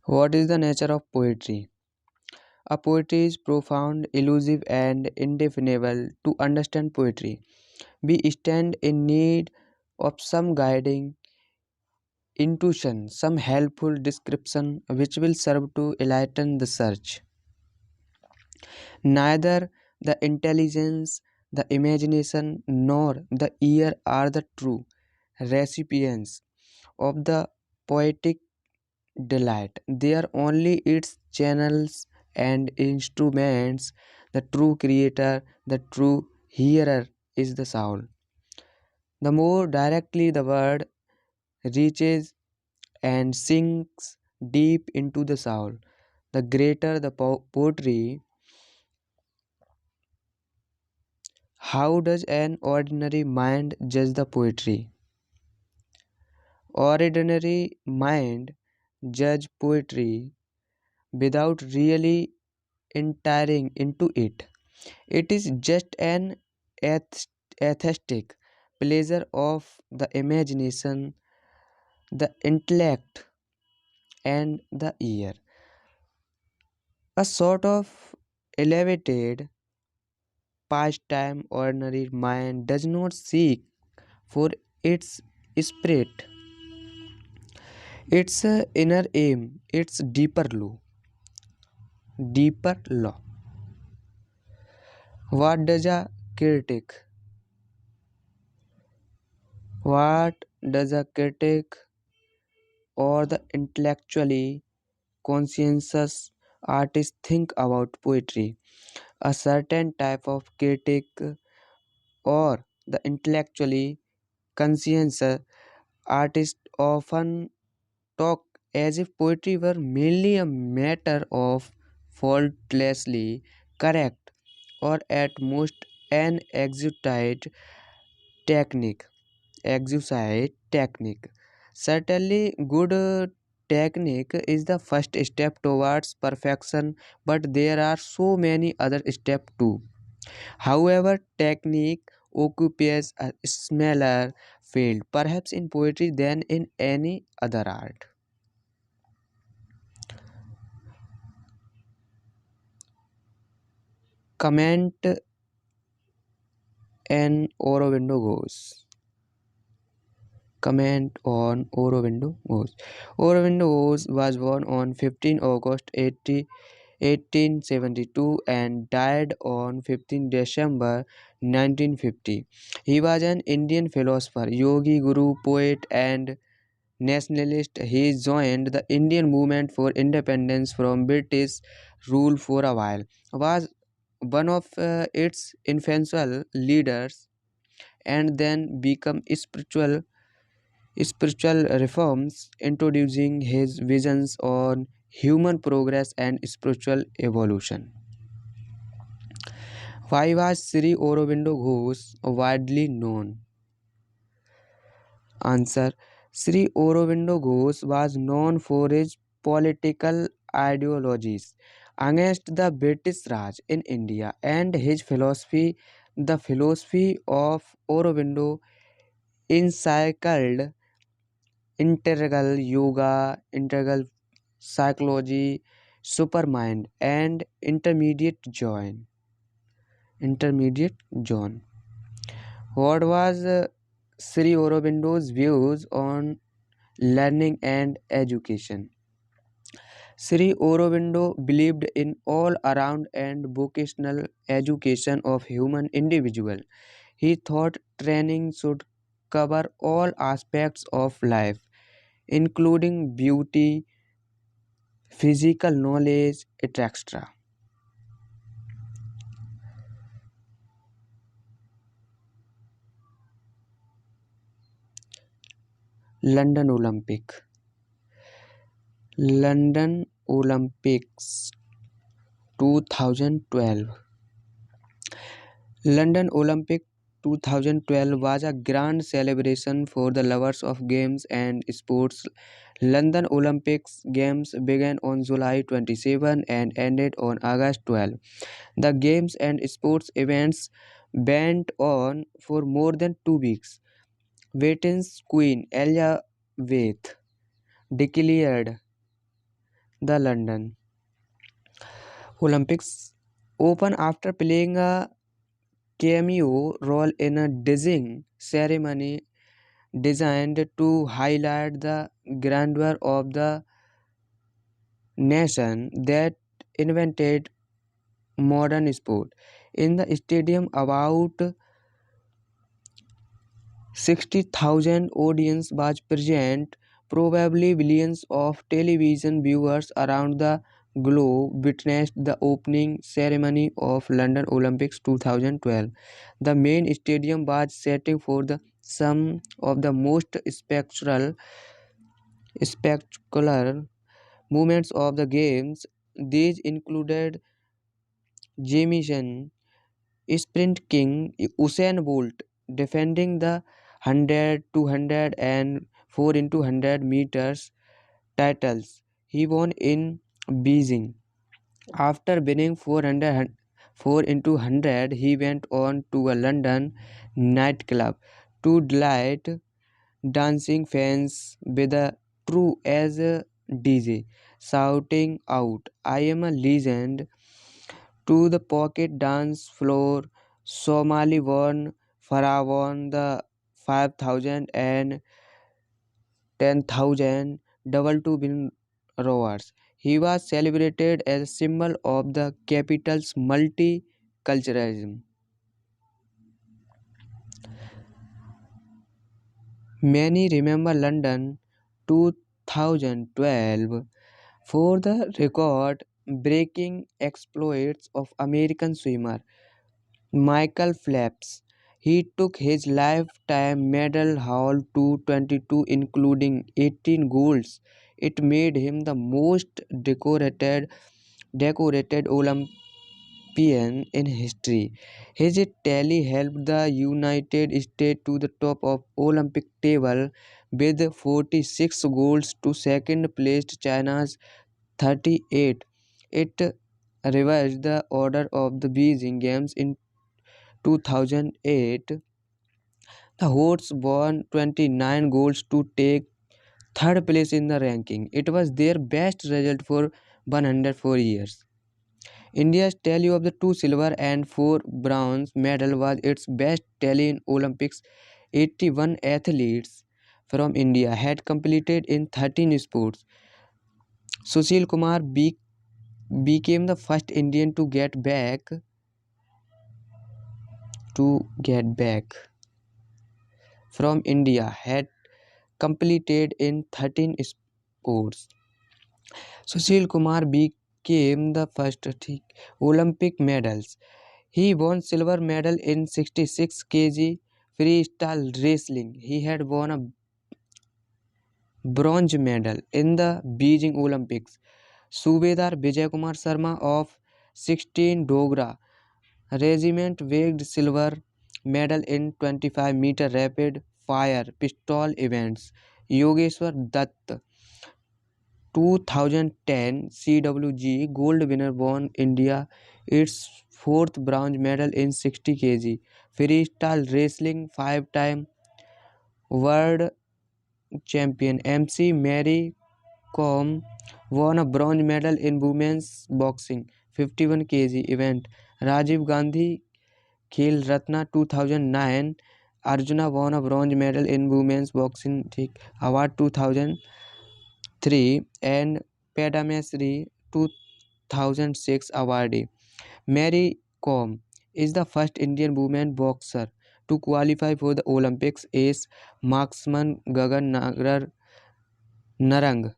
What is the nature of poetry? A poetry is profound, elusive, and indefinable. To understand poetry, we stand in need of some guiding intuition, some helpful description which will serve to enlighten the search. Neither the intelligence, the imagination, nor the ear are the true recipients of the poetic delight. They are only its channels and instruments. The true creator, the true hearer is the soul. The more directly the word reaches and sinks deep into the soul, the greater the poetry. How does an ordinary mind judge the poetry? Ordinary mind judge poetry without really entering into it. It is just an ath- aesthetic pleasure of the imagination, the intellect, and the ear. A sort of elevated pastime. Ordinary mind does not seek for its spirit, its inner aim, its deeper law. What does a critic? What does a critic or the intellectually conscientious artist think about poetry? A certain type of critic or the intellectually conscientious artist often talk as if poetry were merely a matter of faultlessly correct or at most an technique. Exercise technique. Certainly, good technique is the first step towards perfection, but there are so many other steps too. However, technique occupies a smaller field, perhaps in poetry than in any other art. Comment and Aurobindo goes. Comment on Aurobindo Ghosh. Aurobindo Ghosh was born on 15 August 1872 and died on 15 December 1950. He was an Indian philosopher, yogi, guru, poet, and nationalist. He joined the Indian movement for independence from British rule for a while, was one of its influential leaders, and then become spiritual reforms, introducing his visions on human progress and spiritual evolution. Why was Sri Aurobindo Ghosh widely known? Answer. Sri Aurobindo Ghosh was known for his political ideologies against the British Raj in India, and his philosophy, the philosophy of Aurobindo, encircled integral yoga, integral psychology, supermind, and intermediate zone. What was Sri Aurobindo's views on learning and education? Sri Aurobindo believed in all-around and vocational education of human individual. He thought training should cover all aspects of life, including beauty, physical knowledge, etc. London Olympic. London Olympics 2012. London Olympic 2012 was a grand celebration for the lovers of games and sports. London Olympics Games began on July 27 and ended on August 12. The games and sports events went on for more than 2 weeks. Britain's Queen Elizabeth declared The London Olympics open after playing a cameo role in a dizzying ceremony designed to highlight the grandeur of the nation that invented modern sport. In the stadium, about 60,000 audience was present, probably millions of television viewers around the globe witnessed the opening ceremony of London Olympics 2012. The main stadium was setting for the some of the most spectacular moments of the games. These included Jamieson Sprint King Usain Bolt defending the 100, 200 and 4 into 100 meters titles he won in Beijing. After winning 4 into 100, he went on to a London nightclub to delight dancing fans with a true as a DJ, shouting out, "I am a legend." To the pocket dance floor, Somali won, Farah won the 5,000 and 10,000 double to win rowers. He was celebrated as a symbol of the capital's multiculturalism. Many remember London 2012 for the record breaking exploits of American swimmer Michael Phelps. He took his lifetime medal haul to 22, including 18 golds. It made him the most decorated Olympian in history. His tally helped the United States to the top of Olympic table with 46 golds to second placed China's 38. It reversed the order of the Beijing Games in 2008. The hosts won 29 goals to take third place in the ranking. It was their best result for 104 years. India's tally of the 2 silver and 4 bronze medal was its best tally in Olympics. 81 athletes from India had competed in 13 sports. Sushil Kumar became the first Indian to get back from India had completed in 13 sports. Sushil Kumar became the first Olympic medals. He won silver medal in 66 kg freestyle wrestling. He had won a bronze medal in the Beijing Olympics. Subedar Vijay Kumar Sharma of 16 Dogra Regiment won silver medal in 25-meter rapid fire pistol events. Yogeshwar Dutt 2010 CWG gold winner won India its fourth bronze medal in 60 kg freestyle wrestling. Five-time world champion MC Mary Kom won a bronze medal in women's boxing 51 kg event. Rajiv Gandhi Khel Ratna 2009 Arjuna won a bronze medal in women's boxing award 2003 and Padmasree 2006 awardee. Mary Kom is the first Indian woman boxer to qualify for the Olympics. Ace marksman Gagan Narang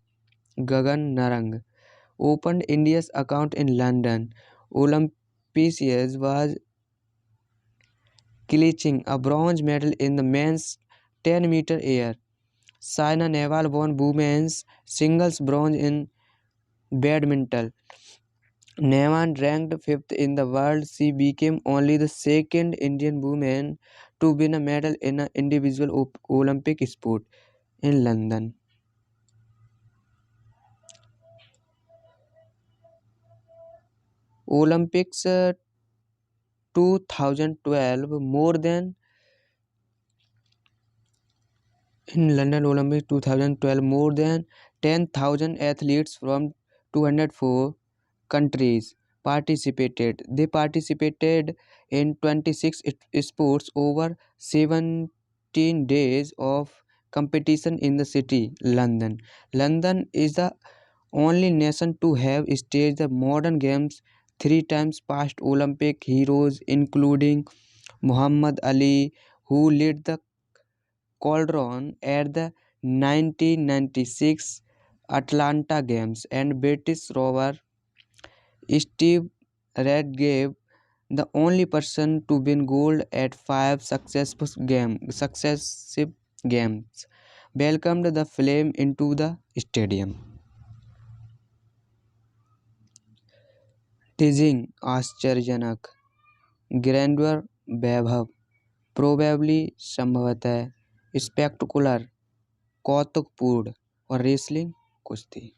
opened India's account in London. Olympics was clinching a bronze medal in the men's 10-meter air. Saina Nehwal won women's singles bronze in badminton. Nehwal ranked fifth in the world. She became only the second Indian woman to win a medal in an individual Olympic sport in London. Olympics 2012 more than In London Olympics 2012 more than 10,000 athletes from 204 countries participated. They participated in 26 sports over 17 days of competition in the city, London. London is the only nation to have staged the modern games three times. Past Olympic heroes, including Muhammad Ali, who led the Cauldron at the 1996 Atlanta Games, and British rower Steve Redgrave, the only person to win gold at five successive games, welcomed the flame into the stadium. Teasing आश्चर्यजनक, grandeur वैभव, probably संभवतः, spectacular कौतुकपूर्ण, और wrestling कुश्ती।